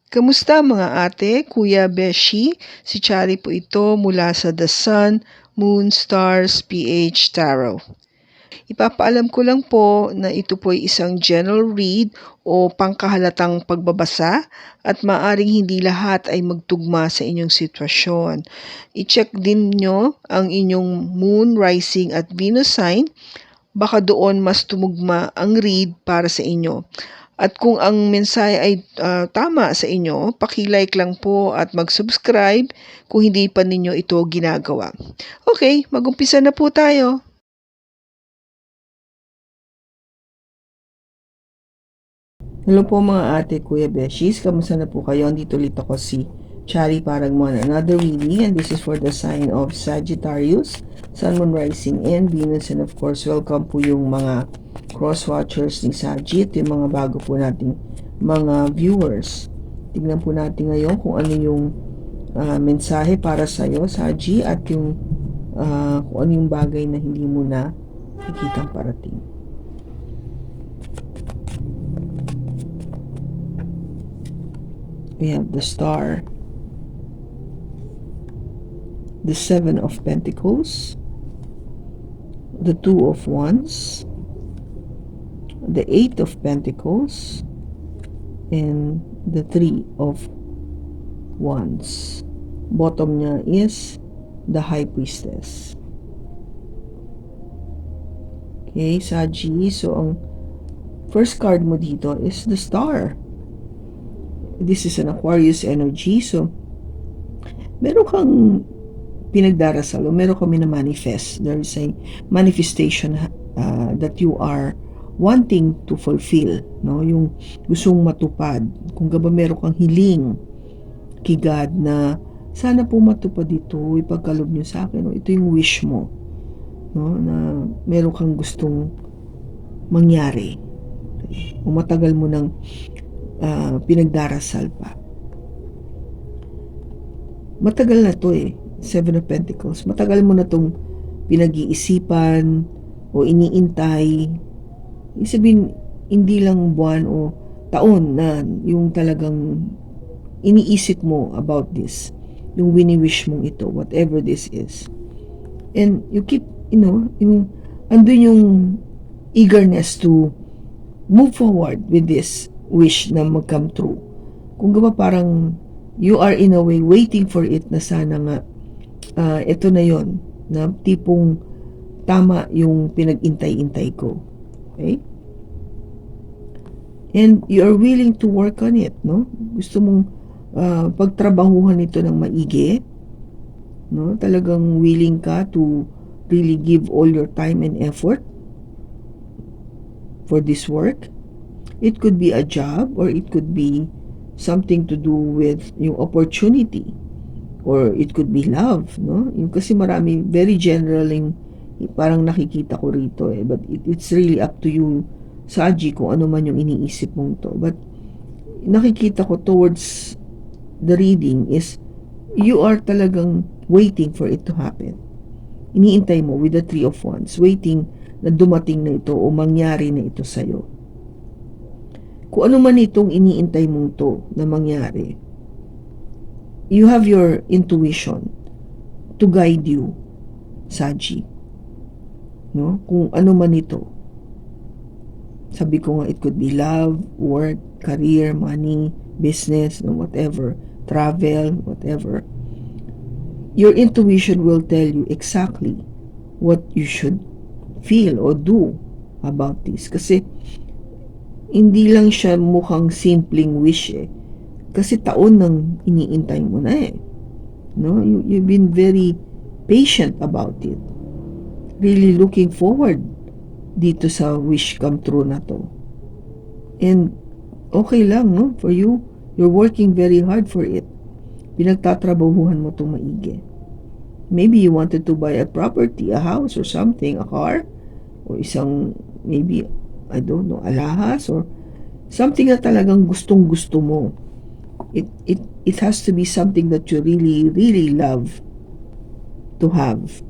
Kamusta mga ate, kuya, beshi? Si Chari po ito mula sa The Sun, Moon, Stars, PH Tarot. Ipapaalam ko lang po na ito po ay isang general read o pangkahalatang pagbabasa at maaring hindi lahat ay magtugma sa inyong sitwasyon. I-check din nyo ang inyong Moon, Rising at Venus sign. Baka doon mas tumugma ang read para sa inyo. At kung ang mensahe ay tama sa inyo, paki-like lang po at mag-subscribe kung hindi pa ninyo ito ginagawa. Okay, mag-umpisa na po tayo. Hello po mga ate, kuya, beshis. Kamusta na po kayo? Andito ulit ako si Chari Paragmon. Another reading, and this is for the sign of Sagittarius, Sun, Moon, Rising, and Venus. And of course, welcome po yung mga cross-watchers ni Sagitt, yung mga bago po nating mga viewers. Tignan po natin ngayon kung ano yung mensahe para sa'yo, Sagitt, at yung kung ano yung bagay na hindi mo na nakikitang parating. We have the Star, the Seven of Pentacles, the Two of Wands, the Eight of Pentacles, and the Three of Wands. Bottom niya is the High Priestess. Okay, Saji. So, ang first card mo dito is the Star. This is an Aquarius energy. So, meron kang pinagdarasal o meron kang mina-manifest. There is a manifestation that you are wanting to fulfill. No? Yung gustong matupad. Kung ba meron kang hiling kay God na sana po matupad ito, ipagkalob niyo sa akin. No? Ito yung wish mo. No? Na meron kang gustong mangyari. Okay? O matagal mo nang pinagdarasal pa. Matagal na to eh. Seven of Pentacles. Matagal mo na tong pinag-iisipan o iniintay. Ibig sabihin, hindi lang buwan o taon na yung talagang iniisip mo about this. Yung wini-wish mong ito, whatever this is. And you keep, yung andun yung eagerness to move forward with this wish na mag-come true. Kung ba parang you are in a way waiting for it na sana nga ito na yon na tipong tama yung pinag-intay-intay ko. Okay? And you are willing to work on it, no? Gusto mong pagtrabahuhan ito ng maigi, no? Talagang willing ka to really give all your time and effort for this work. It could be a job or it could be something to do with yung opportunity or it could be love, no? Yung kasi marami, very general yung parang nakikita ko rito eh, but it's really up to you, Saji, kung ano man yung iniisip mong to. But nakikita ko towards the reading is you are talagang waiting for it to happen. Iniintay mo with the Three of Wands, waiting na dumating na ito o mangyari na ito sa'yo. Kung ano man itong iniintay mong to na mangyari, you have your intuition to guide you, Saji. No? Kung ano man ito. Sabi ko nga, it could be love, work, career, money, business, no, whatever, travel, whatever. Your intuition will tell you exactly what you should feel or do about this. Kasi hindi lang siya mukhang simpleng wish eh. Kasi taon nang iniintay mo na eh. No? You've been very patient about it. Really looking forward dito sa wish come true na to. And okay lang, no? For you, you're working very hard for it. Pinagtatrabahuhan mo itong maigi. Maybe you wanted to buy a property, a house or something, a car, or isang, maybe, I don't know, alahas or something na talagang gustong-gusto mo. It has to be something that you really, really love to have.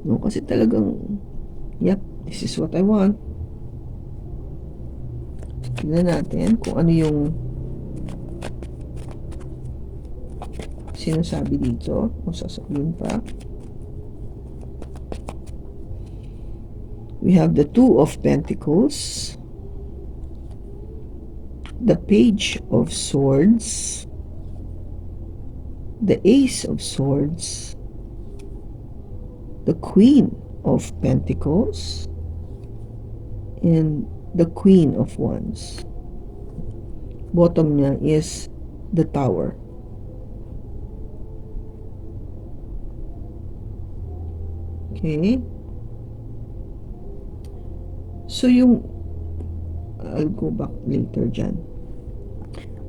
No, kasi talagang, yep, this is what I want. Tignan natin kung ano yung sinasabi dito? O sasabihin pa? We have the Two of Pentacles, the Page of Swords, the Ace of Swords, the Queen of Pentacles, and the Queen of Wands. Bottom niya is the Tower. Okay. So I'll go back later dyan.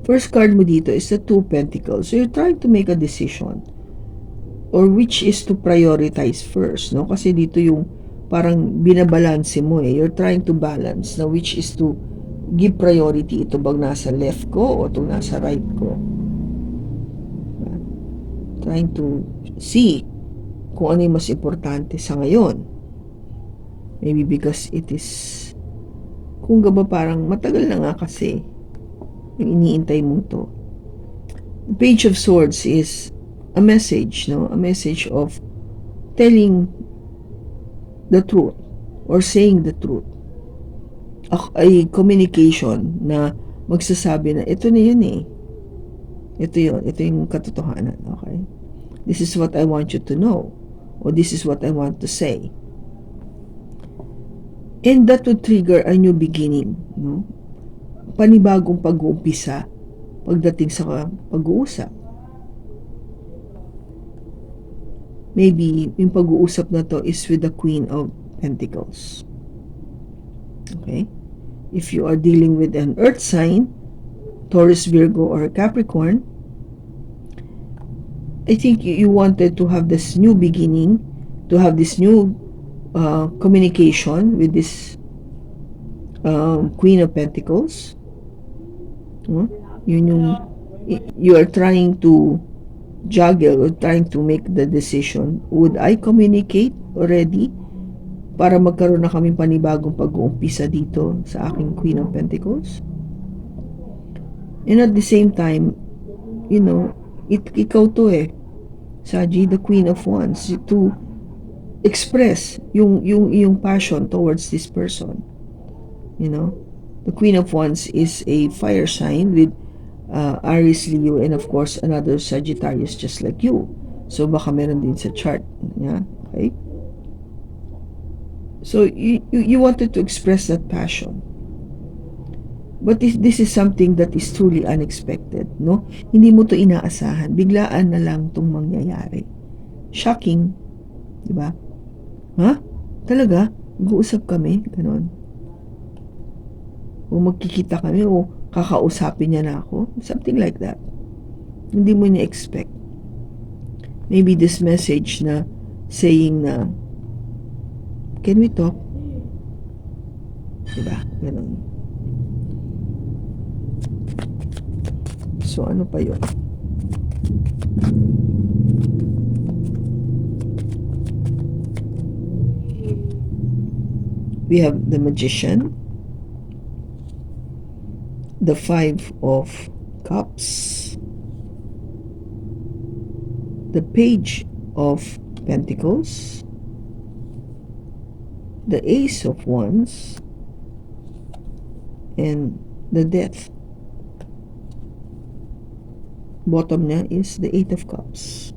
First card mo dito is the Two of Pentacles. So you're trying to make a decision. Or which is to prioritize first, no? Kasi dito yung parang binabalanse mo eh. You're trying to balance na which is to give priority. Ito bang nasa left ko o ito nasa right ko? Trying to see kung ano yung mas importante sa ngayon. Maybe because it is, kung ba parang matagal na nga kasi yung iniintay mo to. The Page of Swords is a message, no? A message of telling the truth or saying the truth. A communication na magsasabi na ito na yun eh. Ito yun. Ito yung katotohanan. Okay? This is what I want you to know. Or this is what I want to say. And that would trigger a new beginning. No? Panibagong pag-uumpisa pagdating sa pag-uusap. Maybe yung pag-uusap na to is with the Queen of Pentacles. Okay? If you are dealing with an earth sign, Taurus, Virgo, or Capricorn, I think you wanted to have this new beginning, to have this new communication with this Queen of Pentacles. You are trying to juggle or trying to make the decision. Would I communicate already para magkaroon na kaming panibagong pag-uumpisa dito sa aking Queen of Pentacles? And at the same time, ikaw to eh, Saji, the Queen of Wands, to express yung passion towards this person. The Queen of Wands is a fire sign with Aries, Leo, and of course another Sagittarius just like you. So baka meron din sa chart niya. Okay? So you wanted to express that passion. But this is something that is truly unexpected, no? Hindi mo to inaasahan. Biglaan na lang itong mangyayari. Shocking. Diba? Ha? Talaga? Mag-uusap kami? Ganon. O magkikita kami o kakausapin niya na ako? Something like that. Hindi mo ni-expect. Maybe this message na saying na, can we talk? Diba? Ganon. So, ano pa yun? We have the Magician, the Five of Cups, the Page of Pentacles, the Ace of Wands, and the Death. Bottom niya is the Eight of Cups.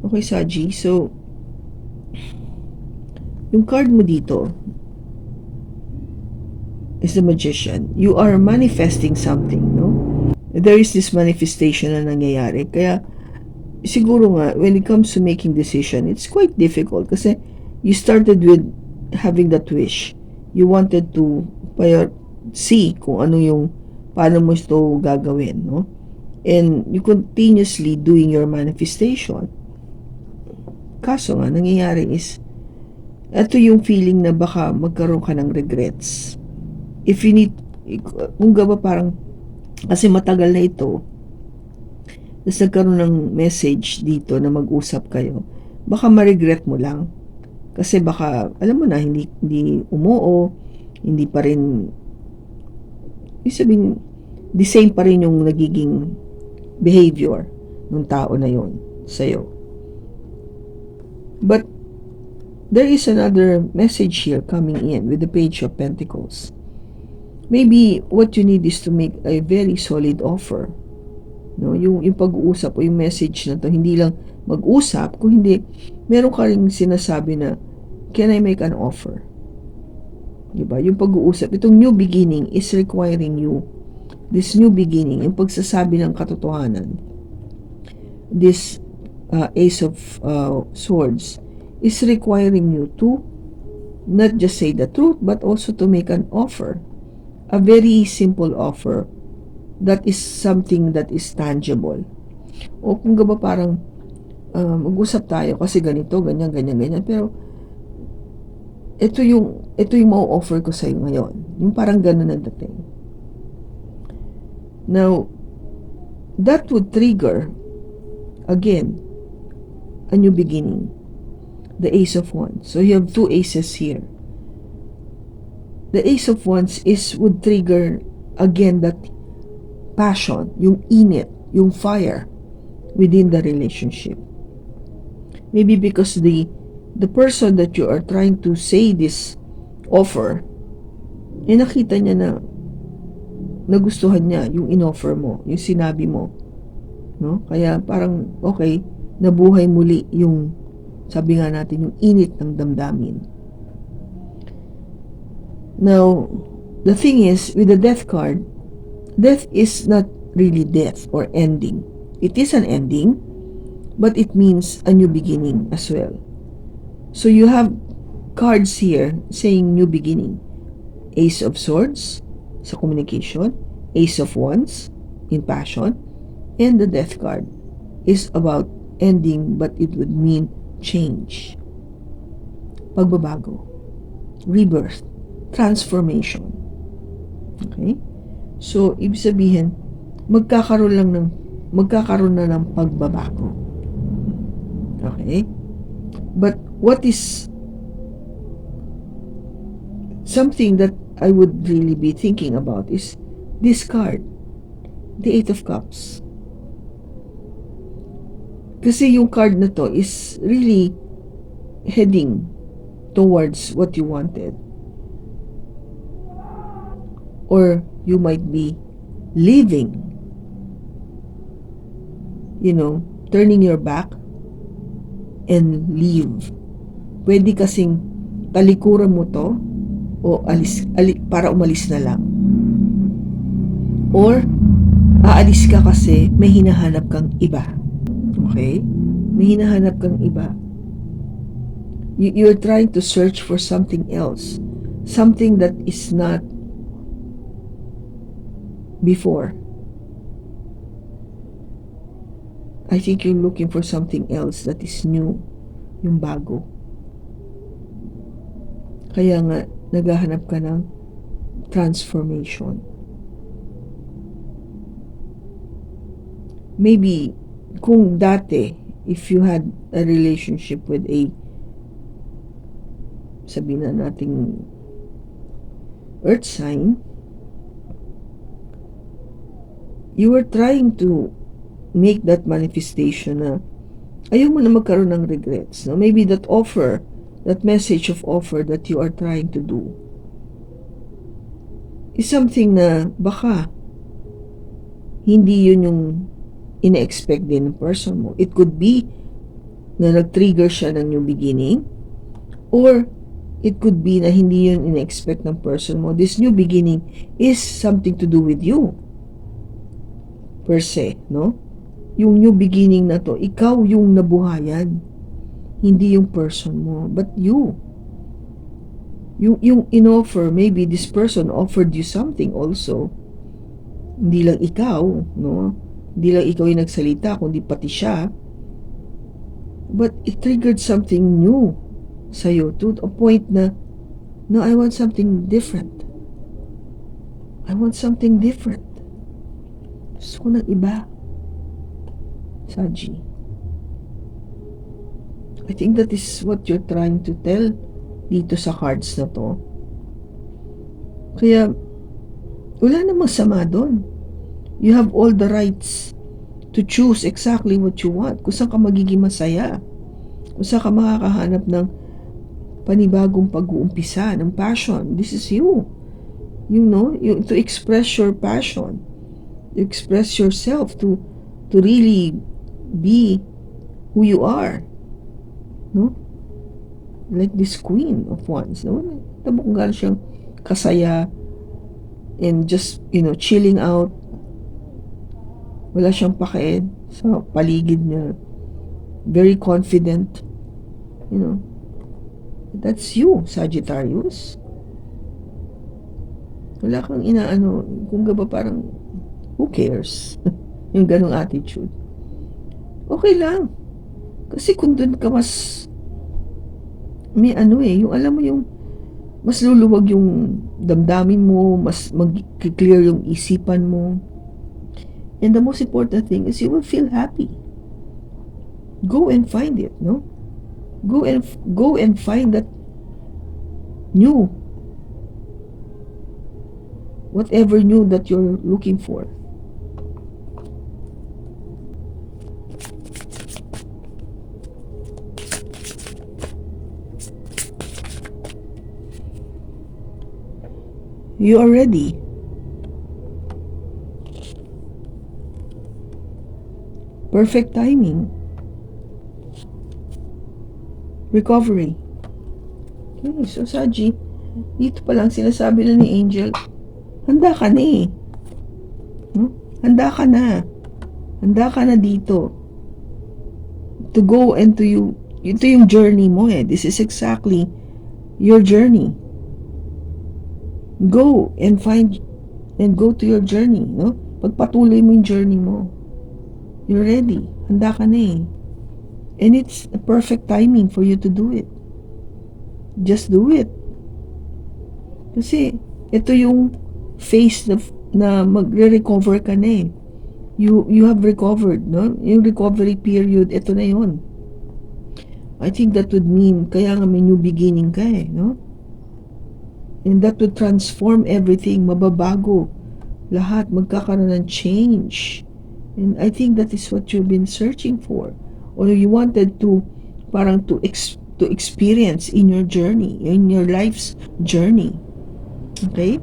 Okay, Saji. So, yung card mo dito is the Magician. You are manifesting something, no? There is this manifestation na nangyayari. Kaya, siguro nga, when it comes to making decision, it's quite difficult kasi you started with having that wish. You wanted to see kung ano yung paano mo ito gagawin, no? And you continuously doing your manifestation. Kaso nga, nangyayari is, ito yung feeling na baka magkaroon ka ng regrets. If you need, kung ba parang, kasi matagal na ito, tapos nagkaroon ng message dito na mag-usap kayo, baka ma-regret mo lang. Kasi baka, alam mo na, hindi umuo, hindi pa rin, sabihin, the same pa rin yung nagiging behavior ng tao na yon sa'yo. But there is another message here coming in with the Page of Pentacles. Maybe what you need is to make a very solid offer. No, yung pag-uusap o yung message na to, hindi lang mag-usap, kung hindi, meron ka ring sinasabi na, can I make an offer? Diba? Yung pag-uusap, itong new beginning is requiring you, this new beginning, yung pagsasabi ng katotohanan, this Ace of Swords, is requiring you to not just say the truth, but also to make an offer. A very simple offer that is something that is tangible. O kung ba parang mag-usap tayo kasi ganito, ganyan, pero ito yung mau-offer ko sa'yo ngayon. Yung parang ganun ang dating. Now, that would trigger, again, a new beginning. The Ace of Wands. So you have two aces here. The Ace of Wands would trigger again that passion, yung init, yung fire within the relationship. Maybe because the person that you are trying to say this offer, nakita niya na nagustuhan niya yung in-offer mo, yung sinabi mo. No? Kaya parang, okay, nabuhay muli yung, sabi nga natin, yung init ng damdamin. Now, the thing is, with the Death card, death is not really death or ending. It is an ending, but it means a new beginning as well. So you have cards here saying new beginning. Ace of Swords sa communication, Ace of Wands in passion, and the Death card is about ending, but it would mean change. Pagbabago. Rebirth. Transformation. Okay? So, ibig sabihin, magkakaroon na ng pagbabago. Okay? But what is something that I would really be thinking about is this card, the Eight of Cups. Kasi yung card na to is really heading towards what you wanted. Or you might be leaving, turning your back and leave. Pwede kasing talikuran mo to o para umalis na lang. Or aalis ka kasi may hinahanap kang iba. Okay? May hinahanap kang iba. You're trying to search for something else. Something that is not before. I think you're looking for something else that is new, yung bago. Kaya nga, naghahanap ka ng transformation. Maybe, kung dati, if you had a relationship with sabihin na nating earth sign, you were trying to make that manifestation na ayaw mo na magkaroon ng regrets. No? Maybe that offer, that message of offer that you are trying to do is something na baka hindi yun yung ina-expect din ng person mo. It could be na nag-trigger siya ng new beginning, or it could be na hindi yun ina-expect ng person mo. This new beginning is something to do with you per se, no? Yung new beginning na to, ikaw yung nabuhayan, hindi yung person mo, but you. Yung in-offer, maybe this person offered you something also. Hindi lang ikaw, no? Hindi lang ikaw yung nagsalita, kundi pati siya. But it triggered something new sa'yo to a point na, no, I want something different. I want something different. Gusto ko ng iba. Saji. I think that is what you're trying to tell dito sa cards na to. Kaya, wala namang sama doon. You have all the rights to choose exactly what you want. Kung saan ka magiging masaya. Kung saan ka makakahanap ng panibagong pag-uumpisa, ng passion. This is you. You know, to express your passion. To express yourself. To really be who you are. No? Like this queen of wands. No? Tamo kung gano'n siyang kasaya and just, chilling out. Wala siyang pake sa paligid niya. Very confident. That's you, Sagittarius. Wala kang inaano, kung ba parang, who cares? Yung ganong attitude. Okay lang. Kasi kung dun ka mas, may yung alam mo yung, mas luluwag yung damdamin mo, mas mag-clear yung isipan mo. And the most important thing is you will feel happy. Go and find it, no? Go and find that new, whatever new that you're looking for. You are ready. Perfect timing. Recovery. Okay, so Saji, dito pa lang sinasabi na ni Angel, handa ka na eh. No? Handa ka na. Handa ka na dito. To go into you, ito yung journey mo eh. This is exactly your journey. Go and find and go to your journey, no? Pagpatuloy mo yung journey mo. You're ready. Handa ka na eh. And it's a perfect timing for you to do it. Just do it. Kasi ito yung phase na magre-recover ka na eh. You have recovered, no? Yung recovery period, ito na yon. I think that would mean, kaya nga may new beginning ka eh, no? And that would transform everything, mababago. Lahat, magkakaroon ng change. And I think that is what you've been searching for. Or you wanted to, parang to experience in your journey, in your life's journey. Okay?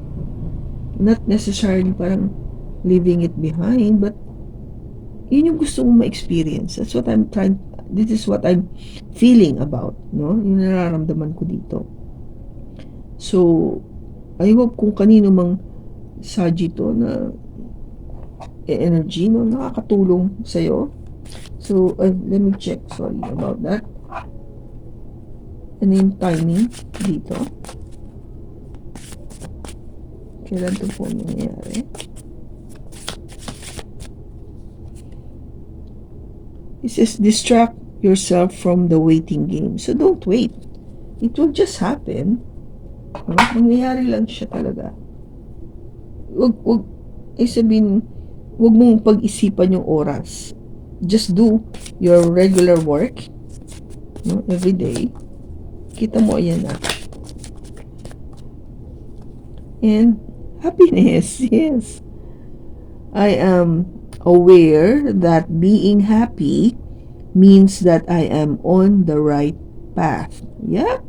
Not necessarily parang leaving it behind, but yun yung gusto mong ma-experience. That's what this is what I'm feeling about, no? Yung nararamdaman ko dito. So, I hope kung kanino mang Sagito na energy, no, nakakatulong sa'yo. So, let me check, sorry about that. Ano yung timing dito? Kailan ito po nangyayari? It says, distract yourself from the waiting game. So, don't wait. It will just happen. Mangyayari lang siya talaga. Wag mong pag-isipan yung oras. Just do your regular work, no, every day. Kita mo, ayan na. And happiness, yes. I am aware that being happy means that I am on the right path. Yeah.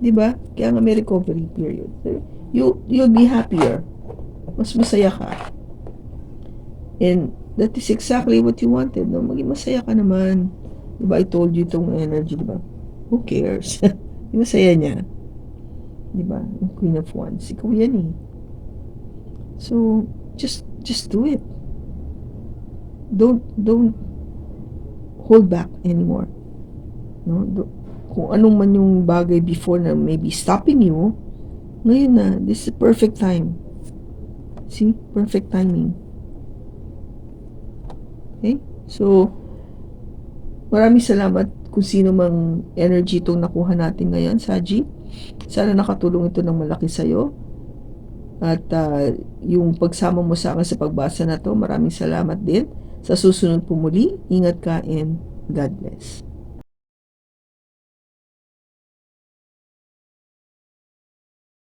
Diba? Kaya nga may recovery period. You'll be happier. Mas masaya ka. And that is exactly what you wanted, no? Maging masaya ka naman. Diba? I told you itong energy, diba? Who cares? Diba saya niya? Diba? Yung Queen of Wands. Ikaw yan eh. So, just do it. Don't hold back anymore. No? Kung anong man yung bagay before na maybe stopping you, ngayon na, this is the perfect time. See? Perfect timing. Okay? So, maraming salamat kung sino mang energy itong nakuha natin ngayon, Saji. Sana nakatulong ito ng malaki sa'yo. At yung pagsama mo sa akin sa pagbasa na to, maraming salamat din. Sa susunod po muli, ingat ka and God bless.